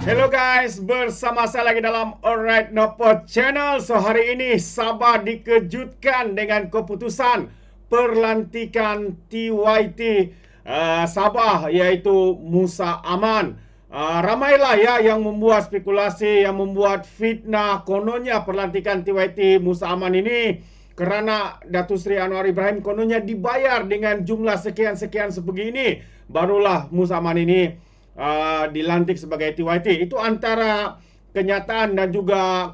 Hello guys, bersama saya lagi dalam Alright Nopo Channel. So hari ini Sabah dikejutkan dengan keputusan perlantikan TYT Sabah, iaitu Musa Aman. Ramailah ya yang membuat spekulasi, yang membuat fitnah. Kononnya perlantikan TYT Musa Aman ini kerana Datuk Seri Anwar Ibrahim kononnya dibayar dengan jumlah sekian-sekian sebegini, barulah Musa Aman ini dilantik sebagai TYT. Itu antara kenyataan dan juga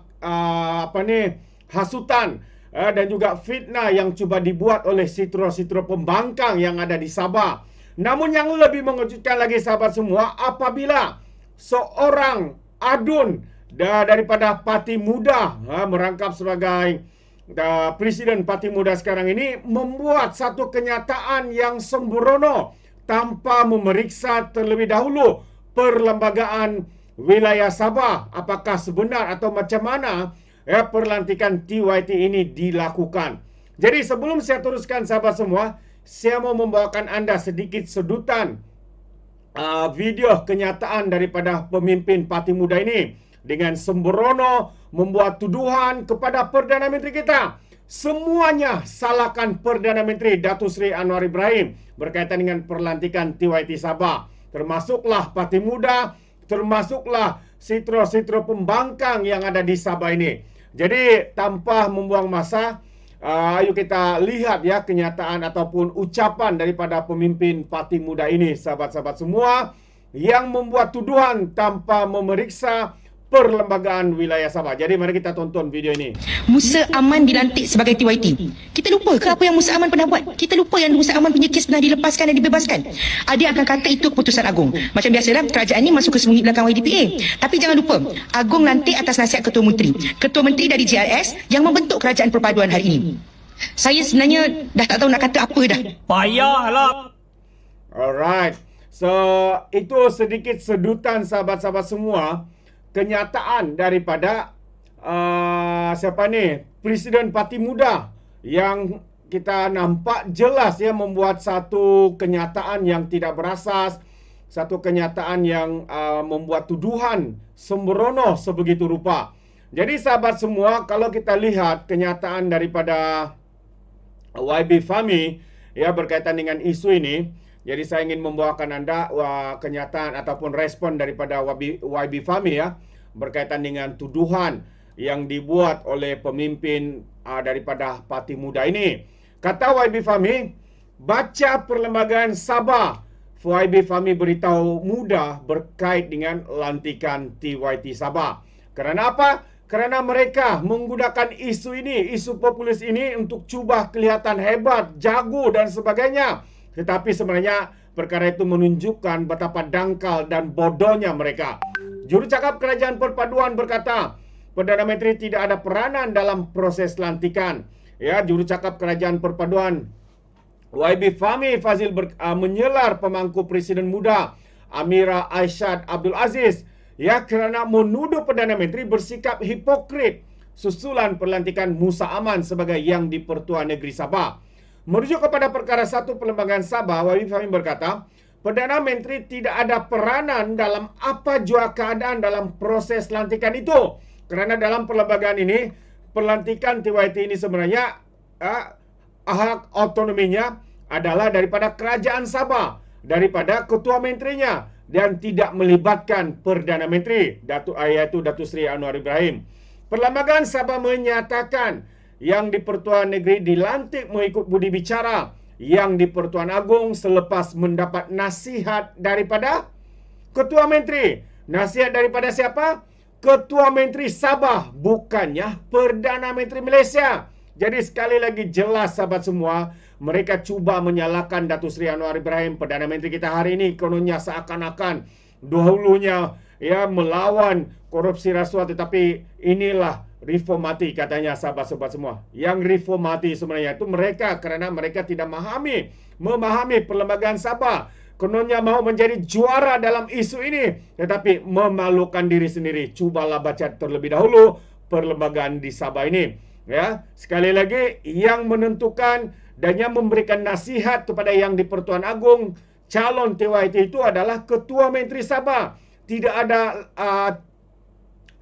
hasutan dan juga fitnah yang cuba dibuat oleh sitro-sitro pembangkang yang ada di Sabah. Namun yang lebih mengejutkan lagi sahabat semua, apabila seorang adun daripada Parti Muda merangkap sebagai Presiden Parti Muda sekarang ini membuat satu kenyataan yang sembrono tanpa memeriksa terlebih dahulu perlembagaan wilayah Sabah, apakah sebenar atau macam mana perlantikan TYT ini dilakukan. Jadi sebelum saya teruskan sahabat semua, saya mau membawakan anda sedikit sedutan video kenyataan daripada pemimpin Parti Muda ini dengan sembrono membuat tuduhan kepada Perdana Menteri kita. Semuanya salahkan Perdana Menteri Datuk Seri Anwar Ibrahim berkaitan dengan perlantikan TYT Sabah. Termasuklah Parti Muda, termasuklah sitro-sitro pembangkang yang ada di Sabah ini. Jadi tanpa membuang masa, ayo kita lihat ya kenyataan ataupun ucapan daripada pemimpin Parti Muda ini, sahabat-sahabat semua, yang membuat tuduhan tanpa memeriksa perlembagaan wilayah Sabah. Jadi mari kita tonton video ini. Musa Aman dilantik sebagai TYT. Kita lupa ke apa yang Musa Aman pernah buat? Kita lupa yang Musa Aman punya kes pernah dilepaskan dan dibebaskan. Ada akan kata itu keputusan Agong. Macam biasalah, kerajaan ni masuk ke sembunyi belakang YDPA. Tapi jangan lupa, Agong lantik atas nasihat Ketua Menteri. Ketua Menteri dari JRS yang membentuk kerajaan perpaduan hari ini. Saya sebenarnya dah tak tahu nak kata apa dah. Payahlah. Alright. So, itu sedikit sedutan sahabat-sahabat semua, kenyataan daripada Presiden Parti Muda yang kita nampak jelas ya membuat satu kenyataan yang tidak berasas, satu kenyataan yang membuat tuduhan sembrono sebegitu rupa. Jadi sahabat semua, kalau kita lihat kenyataan daripada YB Fahmi ya berkaitan dengan isu ini, jadi saya ingin membawakan anda kenyataan ataupun respon daripada YB Fahmi ya berkaitan dengan tuduhan yang dibuat oleh pemimpin daripada Parti Muda ini. Kata YB Fahmi, baca perlembagaan Sabah. YB Fahmi beritahu Muda berkait dengan lantikan TYT Sabah. Kerana apa? Kerana mereka menggunakan isu ini, isu populis ini untuk cuba kelihatan hebat, jago dan sebagainya. Tetapi sebenarnya perkara itu menunjukkan betapa dangkal dan bodohnya mereka. Jurucakap Kerajaan Perpaduan berkata, Perdana Menteri tidak ada peranan dalam proses lantikan. Ya, Jurucakap Kerajaan Perpaduan YB Fahmi Fazil menyelar pemangku Presiden Muda Amira Aisyad Abdul Aziz ya kerana menuduh Perdana Menteri bersikap hipokrit susulan perlantikan Musa Aman sebagai Yang di-Pertuan Negeri Sabah. Merujuk kepada perkara 1 perlembagaan Sabah, YB Fahmi berkata, Perdana Menteri tidak ada peranan dalam apa jua keadaan dalam proses lantikan itu. Kerana dalam perlembagaan ini, perlantikan TYT ini sebenarnya hak otonominya adalah daripada Kerajaan Sabah, daripada Ketua Menterinya dan tidak melibatkan Perdana Menteri, iaitu Datuk Seri Anwar Ibrahim. Perlembagaan Sabah menyatakan Yang di-Pertuan Negeri dilantik mengikut budi bicara Yang di-Pertuan Agong selepas mendapat nasihat daripada Ketua Menteri. Nasihat daripada siapa? Ketua Menteri Sabah, bukannya Perdana Menteri Malaysia. Jadi sekali lagi jelas sahabat semua, mereka cuba menyalahkan Datuk Seri Anwar Ibrahim, Perdana Menteri kita hari ini, kononnya seakan-akan dahulunya ya melawan korupsi rasuah, tetapi inilah reformati katanya sahabat-sahabat semua. Yang reformati sebenarnya itu mereka kerana mereka tidak memahami perlembagaan Sabah. Kononnya mahu menjadi juara dalam isu ini, tetapi memalukan diri sendiri. Cubalah baca terlebih dahulu perlembagaan di Sabah ini. Ya, sekali lagi yang menentukan dan yang memberikan nasihat kepada Yang di-Pertuan Agong calon TYT itu adalah Ketua Menteri Sabah. tidak ada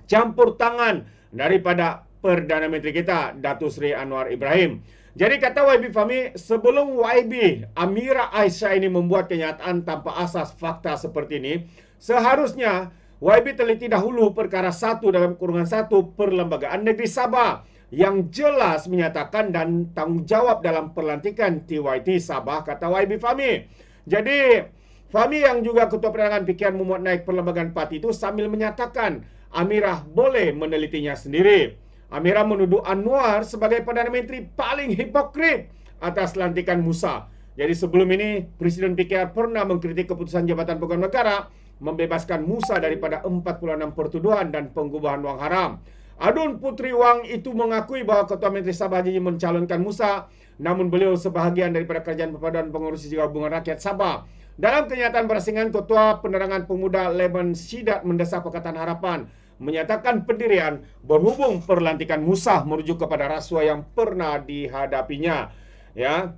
campur tangan daripada Perdana Menteri kita, Datuk Seri Anwar Ibrahim. Jadi kata YB Fahmi, sebelum YB Amira Aisyah ini membuat kenyataan tanpa asas fakta seperti ini, seharusnya YB teliti dahulu perkara 1 dalam kurungan 1 Perlembagaan Negeri Sabah yang jelas menyatakan dan tanggungjawab dalam pelantikan TYT Sabah, kata YB Fahmi. Jadi Fahmi yang juga Ketua Penerangan Fikiran memuat naik Perlembagaan Parti itu sambil menyatakan Amirah boleh menelitinya sendiri. Amirah menuduh Anwar sebagai Perdana Menteri paling hipokrit atas lantikan Musa. Jadi sebelum ini, Presiden PKR pernah mengkritik keputusan Jabatan Pegawai Negara membebaskan Musa daripada 46 pertuduhan dan penggubahan wang haram. Adun Putri Wang itu mengakui bahawa Ketua Menteri Sabah janji mencalonkan Musa, namun beliau sebahagian daripada Kerajaan Perpaduan Pengurusi Gabungan Rakyat Sabah. Dalam kenyataan berasingan, Ketua Penerangan Pemuda Leban Syidat mendesak Pakatan Harapan menyatakan pendirian berhubung perlantikan Musa merujuk kepada rasuah yang pernah dihadapinya. Ya,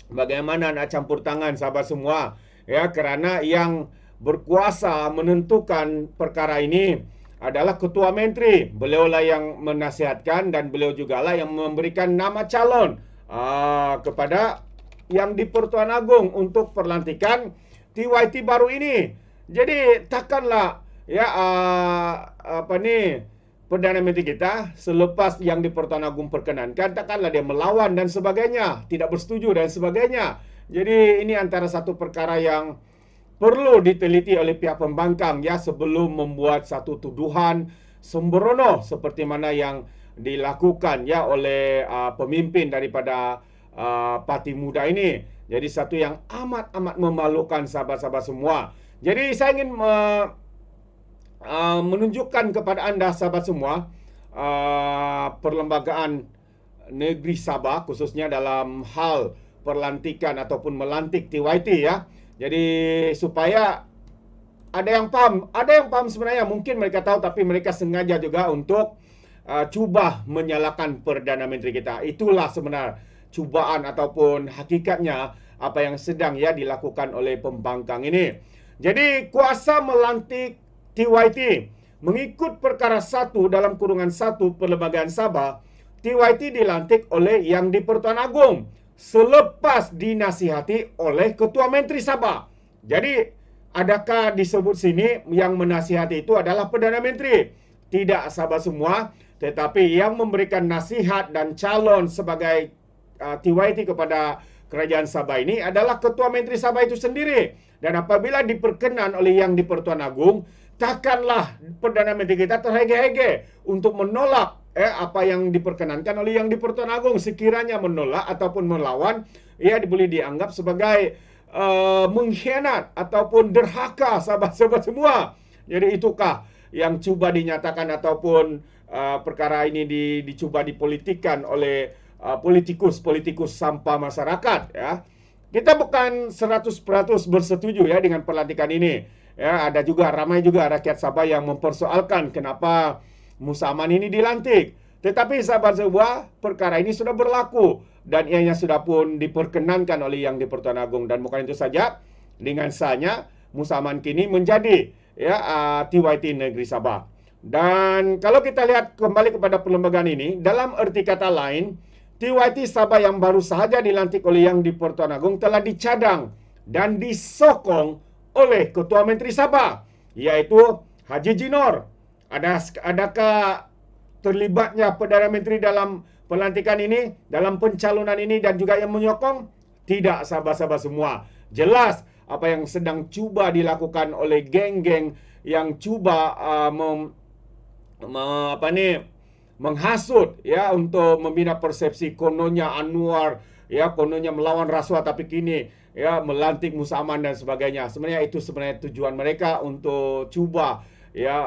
bagaimana nak campur tangan sahabat semua? Ya, kerana yang berkuasa menentukan perkara ini adalah Ketua Menteri. Beliaulah yang menasihatkan dan beliau jugalah yang memberikan nama calon kepada yang di-Pertuan Agong untuk perlantikan TYT baru ini. Jadi takkanlah Perdana Menteri kita selepas yang di-Pertuan Agong perkenankan, takkanlah dia melawan dan sebagainya, tidak bersetuju dan sebagainya. Jadi ini antara satu perkara yang perlu diteliti oleh pihak pembangkang ya, sebelum membuat satu tuduhan sembrono seperti mana yang dilakukan ya oleh pemimpin daripada parti muda ini. Jadi satu yang amat memalukan sahabat-sahabat semua. Jadi saya ingin menunjukkan kepada anda sahabat semua Perlembagaan Negeri Sabah khususnya dalam hal perlantikan ataupun melantik TYT ya. Jadi supaya ada yang paham sebenarnya, mungkin mereka tahu tapi mereka sengaja juga untuk cuba menyalahkan Perdana Menteri kita. Itulah sebenarnya cubaan ataupun hakikatnya apa yang sedang ya dilakukan oleh pembangkang ini. Jadi kuasa melantik TYT mengikut perkara 1 dalam kurungan 1 Perlembagaan Sabah, TYT dilantik oleh Yang di-Pertuan Agong selepas dinasihati oleh Ketua Menteri Sabah. Jadi adakah disebut sini yang menasihati itu adalah Perdana Menteri? Tidak sahabat semua, tetapi yang memberikan nasihat dan calon sebagai TYT kepada Kerajaan Sabah ini adalah Ketua Menteri Sabah itu sendiri. Dan apabila diperkenan oleh Yang di-Pertuan Agong, takkanlah Perdana Menteri kita terhege-hege untuk menolak apa yang diperkenankan oleh Yang di-Pertuan Agong. Sekiranya menolak ataupun melawan, ia boleh dianggap sebagai mengkhianat ataupun derhaka sahabat-sahabat semua. Jadi itukah yang cuba dinyatakan ataupun perkara ini dicuba dipolitikkan oleh politikus sampah masyarakat ya. Kita bukan 100% bersetuju ya dengan pelantikan ini. Ya, ada juga ramai juga rakyat Sabah yang mempersoalkan kenapa Musa Aman ini dilantik. Tetapi sahabat semua, perkara ini sudah berlaku dan ianya sudah pun diperkenankan oleh Yang di-Pertuan Agong. Dan bukan itu saja, dengan sahnya Musa Aman kini menjadi TYT Negeri Sabah. Dan kalau kita lihat kembali kepada perlembagaan ini, dalam erti kata lain, TYT Sabah yang baru sahaja dilantik oleh Yang di-Pertuan Agong telah dicadang dan disokong oleh Ketua Menteri Sabah, yaitu Haji Jinor. Adakah terlibatnya Perdana Menteri dalam pelantikan ini, dalam pencalonan ini dan juga yang menyokong? Tidak sahabat-sahabat semua. Jelas apa yang sedang cuba dilakukan oleh geng-geng yang cuba menghasut ya untuk membina persepsi kononnya Anwar ya kononnya melawan rasuah tapi kini ya melantik Musa Aman dan sebagainya. Sebenarnya itu tujuan mereka untuk cuba ya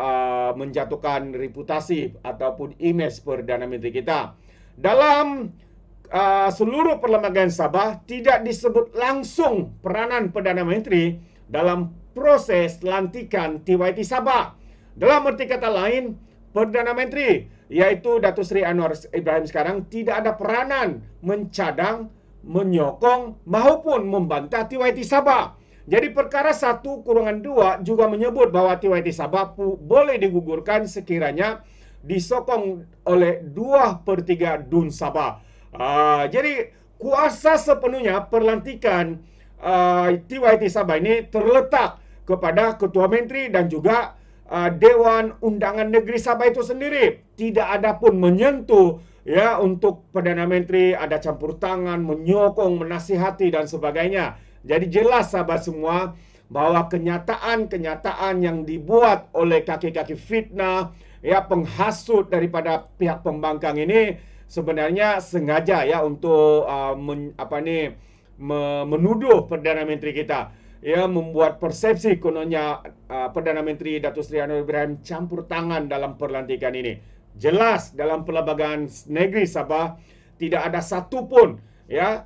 menjatuhkan reputasi ataupun imej Perdana Menteri kita. Dalam seluruh perlembagaan Sabah tidak disebut langsung peranan Perdana Menteri dalam proses lantikan TYT Sabah. Dalam arti kata lain, Perdana Menteri yaitu Datuk Seri Anwar Ibrahim sekarang tidak ada peranan mencadang, menyokong maupun membantah TYT Sabah. Jadi perkara 1-2 juga menyebut bahawa TYT Sabah boleh digugurkan sekiranya disokong oleh 2/3 DUN Sabah. Jadi kuasa sepenuhnya pelantikan TYT Sabah ini terletak kepada Ketua Menteri dan juga Dewan Undangan Negeri Sabah itu sendiri. Tidak ada pun menyentuh ya untuk Perdana Menteri ada campur tangan, menyokong, menasihati dan sebagainya. Jadi jelas sahabat semua bahawa kenyataan-kenyataan yang dibuat oleh kaki-kaki fitnah, ya penghasut daripada pihak pembangkang ini sebenarnya sengaja ya untuk menuduh Perdana Menteri kita. Ya, membuat persepsi kononnya Perdana Menteri Datuk Seri Anwar Ibrahim campur tangan dalam perlantikan ini. Jelas dalam Perlembagaan Negeri Sabah tidak ada satupun ya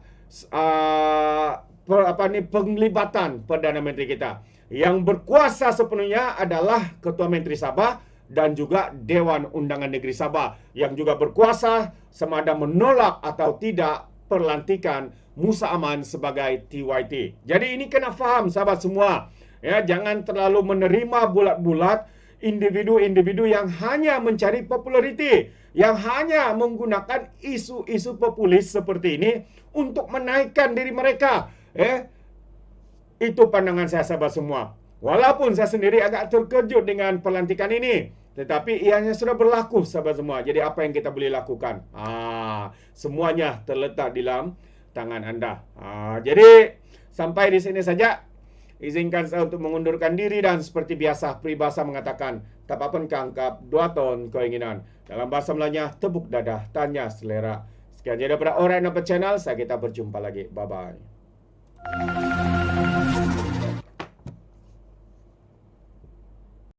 penglibatan Perdana Menteri kita. Yang berkuasa sepenuhnya adalah Ketua Menteri Sabah dan juga Dewan Undangan Negeri Sabah yang juga berkuasa sama ada menolak atau tidak perlantikan Musa Aman sebagai TYT. Jadi ini kena faham sahabat semua. Ya, jangan terlalu menerima bulat-bulat individu-individu yang hanya mencari populariti, yang hanya menggunakan isu-isu populis seperti ini untuk menaikkan diri mereka. Itu pandangan saya sahabat semua. Walaupun saya sendiri agak terkejut dengan pelantikan ini, tetapi ianya sudah berlaku sahabat semua. Jadi apa yang kita boleh lakukan? Semuanya terletak di dalam tangan anda. Jadi sampai di sini saja. Izinkan saya untuk mengundurkan diri dan seperti biasa peribahasa mengatakan tapapan kangkap 2 ton keinginan. Dalam bahasa Melayunya tepuk dadah tanya selera. Sekian jadi daripada Alright Nampak Channel. Kita berjumpa lagi. Bye bye.